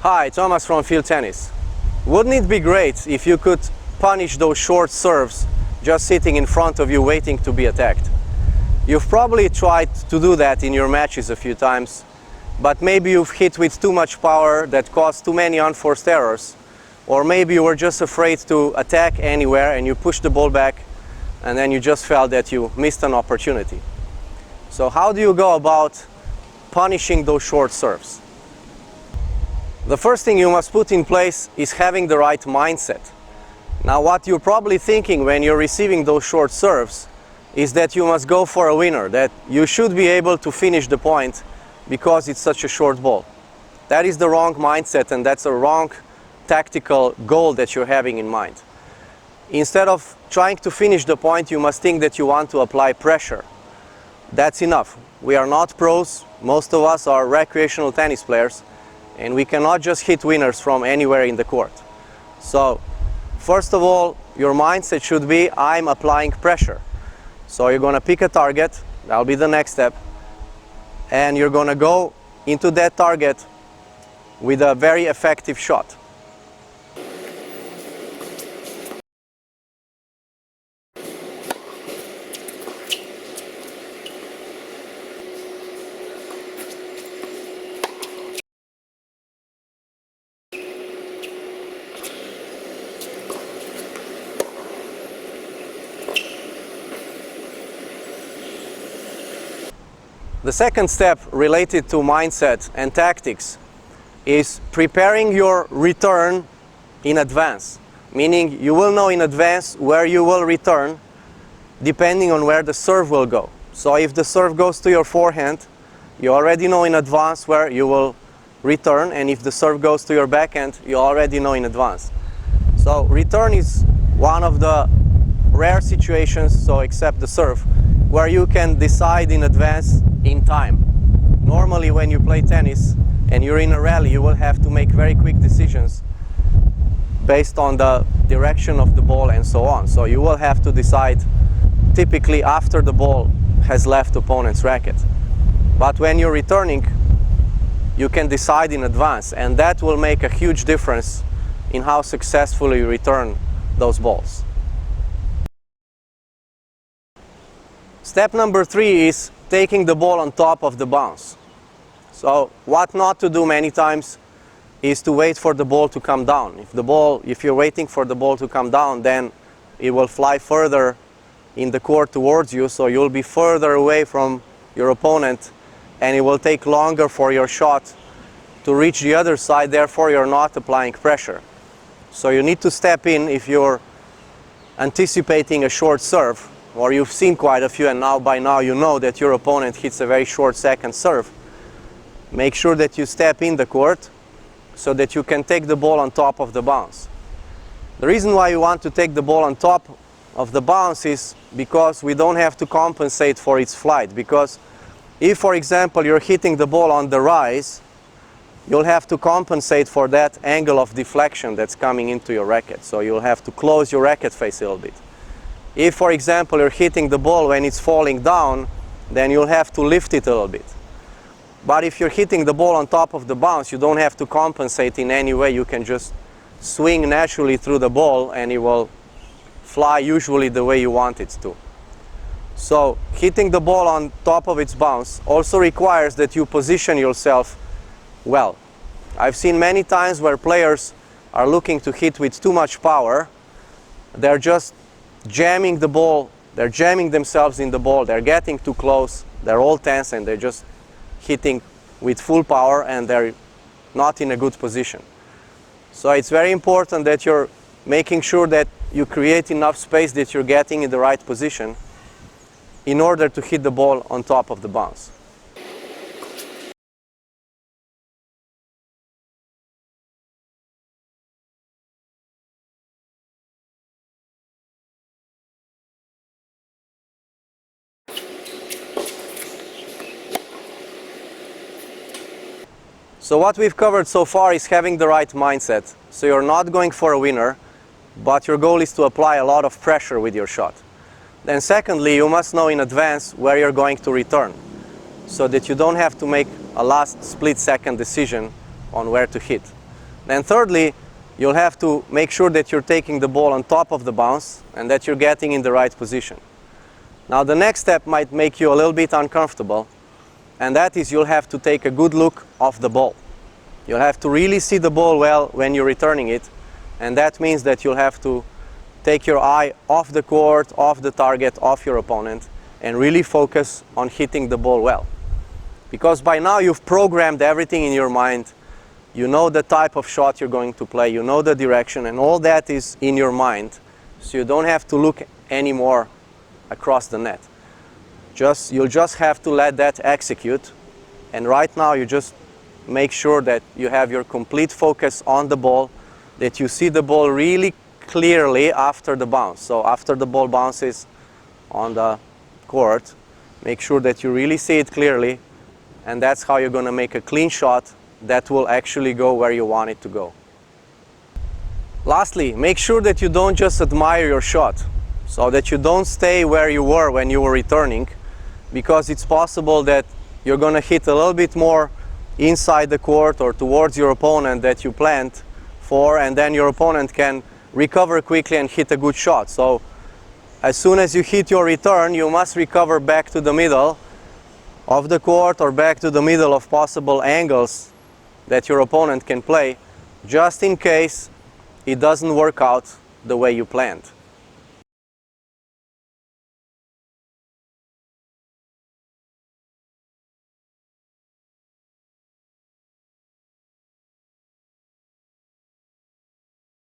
Hi, Thomas from Field Tennis. Wouldn't it be great if you could punish those short serves just sitting in front of you waiting to be attacked? You've probably tried to do that in your matches a few times, but maybe you've hit with too much power that caused too many unforced errors, or maybe you were just afraid to attack anywhere and you pushed the ball back and then you just felt that you missed an opportunity. So how do you go about punishing those short serves? The first thing you must put in place is having the right mindset. Now, what you're probably thinking when you're receiving those short serves is that you must go for a winner, that you should be able to finish the point because it's such a short ball. That is the wrong mindset, and that's a wrong tactical goal that you're having in mind. Instead of trying to finish the point, you must think that you want to apply pressure. That's enough. We are not pros. Most of us are recreational tennis players, and we cannot just hit winners from anywhere in the court. So, first of all, your mindset should be, I'm applying pressure. So you're going to pick a target, that'll be the next step, and you're going to go into that target with a very effective shot. The second step related to mindset and tactics is preparing your return in advance. Meaning you will know in advance where you will return depending on where the serve will go. So if the serve goes to your forehand, you already know in advance where you will return, and if the serve goes to your backhand, you already know in advance. So return is one of the rare situations, so except the serve, where you can decide in advance in time. Normally when you play tennis and you're in a rally, you will have to make very quick decisions based on the direction of the ball and so on. So you will have to decide typically after the ball has left opponent's racket. But when you're returning, you can decide in advance, and that will make a huge difference in how successfully you return those balls. Step number 3 is taking the ball on top of the bounce. So what not to do many times is to wait for the ball to come down. If you're waiting for the ball to come down, then it will fly further in the court towards you, so you'll be further away from your opponent, and it will take longer for your shot to reach the other side, therefore you're not applying pressure. So you need to step in if you're anticipating a short serve, or you've seen quite a few and by now you know that your opponent hits a very short second serve. Make sure that you step in the court so that you can take the ball on top of the bounce. The reason why you want to take the ball on top of the bounce is because we don't have to compensate for its flight. Because if, for example, you're hitting the ball on the rise, you'll have to compensate for that angle of deflection that's coming into your racket. So you'll have to close your racket face a little bit. If, for example, you're hitting the ball when it's falling down, then you'll have to lift it a little bit. But if you're hitting the ball on top of the bounce, you don't have to compensate in any way. You can just swing naturally through the ball and it will fly usually the way you want it to. So hitting the ball on top of its bounce also requires that you position yourself well. I've seen many times where players are looking to hit with too much power. They're just jamming the ball, they're jamming themselves in the ball, they're getting too close, they're all tense and they're just hitting with full power and they're not in a good position. So it's very important that you're making sure that you create enough space, that you're getting in the right position in order to hit the ball on top of the bounce. So what we've covered so far is having the right mindset. So you're not going for a winner, but your goal is to apply a lot of pressure with your shot. Then secondly, you must know in advance where you're going to return, so that you don't have to make a last split-second decision on where to hit. Then thirdly, you'll have to make sure that you're taking the ball on top of the bounce and that you're getting in the right position. Now the next step might make you a little bit uncomfortable, and that is you'll have to take a good look of the ball. You'll have to really see the ball well when you're returning it, and that means that you'll have to take your eye off the court, off the target, off your opponent, and really focus on hitting the ball well. Because by now you've programmed everything in your mind. You know the type of shot you're going to play, you know the direction, and all that is in your mind, so you don't have to look anymore across the net. You'll just have to let that execute, and right now you just make sure that you have your complete focus on the ball, that you see the ball really clearly after the bounce. So after the ball bounces on the court, make sure that you really see it clearly, and that's how you're going to make a clean shot that will actually go where you want it to go. Lastly, make sure that you don't just admire your shot, so that you don't stay where you were when you were returning, because it's possible that you're going to hit a little bit more inside the court or towards your opponent that you planned for, and then your opponent can recover quickly and hit a good shot. So as soon as you hit your return, you must recover back to the middle of the court or back to the middle of possible angles that your opponent can play, just in case it doesn't work out the way you planned.